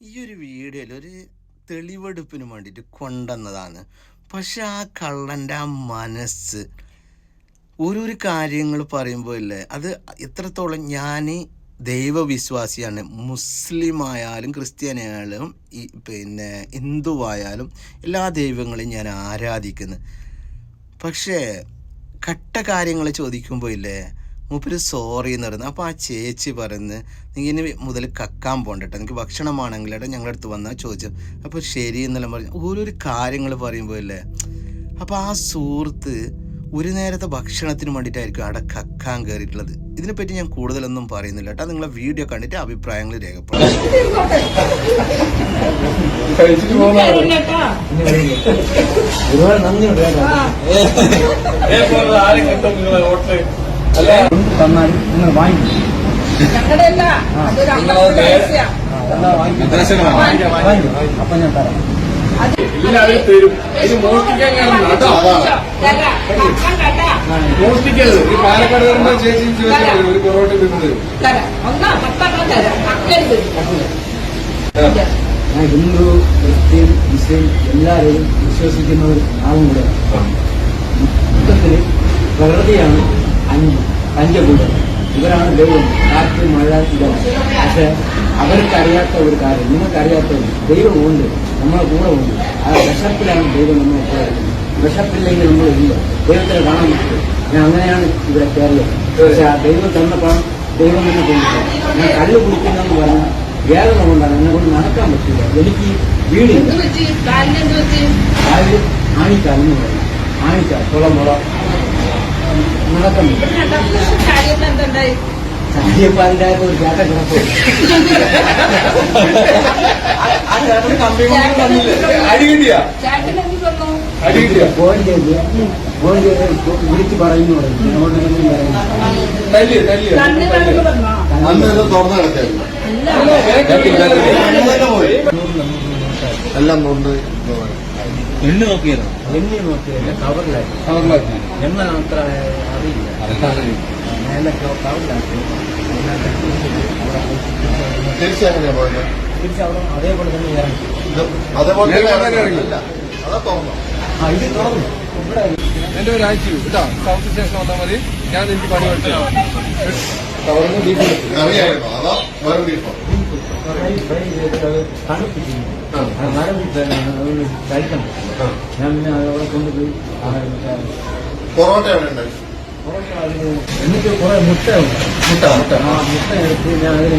ഈ ഒരു വീഡിയോയിൽ ഒരു തെളിവെടുപ്പിന് വേണ്ടിയിട്ട് കൊണ്ടുവന്നതാണ്. പക്ഷെ ആ കള്ളൻ്റെ ആ മനസ്സ് ഓരോരോ കാര്യങ്ങൾ പറയുമ്പോൾ ഇല്ലേ, അത് എത്രത്തോളം ഞാൻ ദൈവവിശ്വാസിയാണ്. മുസ്ലിം ആയാലും ക്രിസ്ത്യാനിയായാലും ഹിന്ദുവായാലും എല്ലാ ദൈവങ്ങളെയും ഞാൻ ആരാധിക്കുന്നു. പക്ഷേ കട്ട കാര്യങ്ങൾ ചോദിക്കുമ്പോൾ ഇല്ലേ, മൂപ്പര് സോറി എന്ന് പറയുന്നത്. അപ്പോൾ ആ ചേച്ചി പറയുന്നത്, നീ ഇനി മുതൽ കക്കാൻ പോകണ്ടട്ടോ, എനിക്ക് ഭക്ഷണമാണെങ്കിലേട്ടാ ഞങ്ങളുടെ അടുത്ത് വന്നാൽ ചോദിച്ചു. അപ്പോൾ ശരി എന്നെല്ലാം പറഞ്ഞു ഓരോരോ കാര്യങ്ങൾ പറയുമ്പോൾ ഇല്ലേ. അപ്പോൾ ആ സുഹൃത്ത് ഒരു നേരത്തെ ഭക്ഷണത്തിന് വേണ്ടിയിട്ടായിരിക്കും അവിടെ കക്കാൻ കയറിയിട്ടുള്ളത്. ഇതിനെപ്പറ്റി ഞാൻ കൂടുതലൊന്നും പറയുന്നില്ല കേട്ടോ. നിങ്ങളെ വീഡിയോ കണ്ടിട്ട് അഭിപ്രായങ്ങൾ രേഖപ്പെടുത്തും. അപ്പൊ ഞാൻ തരാം. എല്ലാവരും തരും. ഇത് മോഷ്ടിക്കരുത്. ഈ പാലക്കാട് വരുമ്പോ ചേച്ചി ചോദിച്ചാൽ ഒരു പൊറോട്ട തരുന്നത്. ഞാൻ ഹിന്ദു, ക്രിസ്ത്യൻ, മുസ്ലിം എല്ലാവരെയും വിശ്വസിക്കുന്ന ഒരു ആളും കൂടെ. മൊത്തത്തില് പ്രകൃതിയാണ് പഞ്ചഭൂതം, ഇവരാണ് ദൈവം. കാറ്റ്, മഴ, ഇതാണ്. പക്ഷെ അവർക്കറിയാത്ത ഒരു കാര്യം, നിങ്ങൾക്കറിയാത്ത ദൈവമുണ്ട്, നമ്മളെ കൂടെ ഉണ്ട്. ആ വിശപ്പിലാണ് ദൈവം നമ്മളെ ഉപയോഗിക്കുന്നത്. വിശപ്പില്ലെങ്കിൽ നമ്മൾ ഇല്ല, ദൈവത്തിനെ കാണാൻ പറ്റില്ല. ഞാൻ അങ്ങനെയാണ് ഇവിടെ കയറിയത്. പക്ഷെ ആ ദൈവം തന്നപ്പോൾ ദൈവം തന്നെ കൊണ്ടിട്ടുണ്ട്. ഞാൻ കല്ല് കുടിക്കുന്നതെന്ന് പറഞ്ഞാൽ വേദന കൊണ്ടാണ്, എന്നെ കൊണ്ട് നടക്കാൻ പറ്റില്ല. എനിക്ക് വീടില്ല. കാലിൽ ആണിക്കാലെന്ന് പറയും, ആണിക്കാൽ മുള നടക്കാൻ സാധ്യപ്പാലിന്റെ ഒരു ചേട്ട കിടപ്പ്. വിളിച്ച് പറയുന്നു എല്ലാം കൊണ്ട് എണ്ണി നോക്കിയതല്ല, കവറിലായിരുന്നു. എണ്ണ അത്ര അറിയില്ല. തിരിച്ചെങ്ങനെയാ പോയത്? തിരിച്ചവിടെ അതേപോലെ തന്നെ ഇറങ്ങി. അതേപോലെ ഇത് തുറന്നു. ഇവിടെ എന്റെ ഒരു ആഴ്ച കേട്ടോ, സൗത്ത് സ്റ്റേഷൻ വന്നാൽ മതി. ഞാൻ എനിക്ക് പണി പഠിച്ചു. തുറന്ന് ബീഫ് അറിയാമായിരുന്നോ? അതോ വെറും ബീഫോ? കഴിക്കണം. ഞാൻ പിന്നെ അവിടെ കൊണ്ടുപോയി പൊറോട്ട എവിടെ ഉണ്ടായി? എന്നിട്ട് കുറെ മുട്ട എടുത്ത് ഞാൻ അതിനെ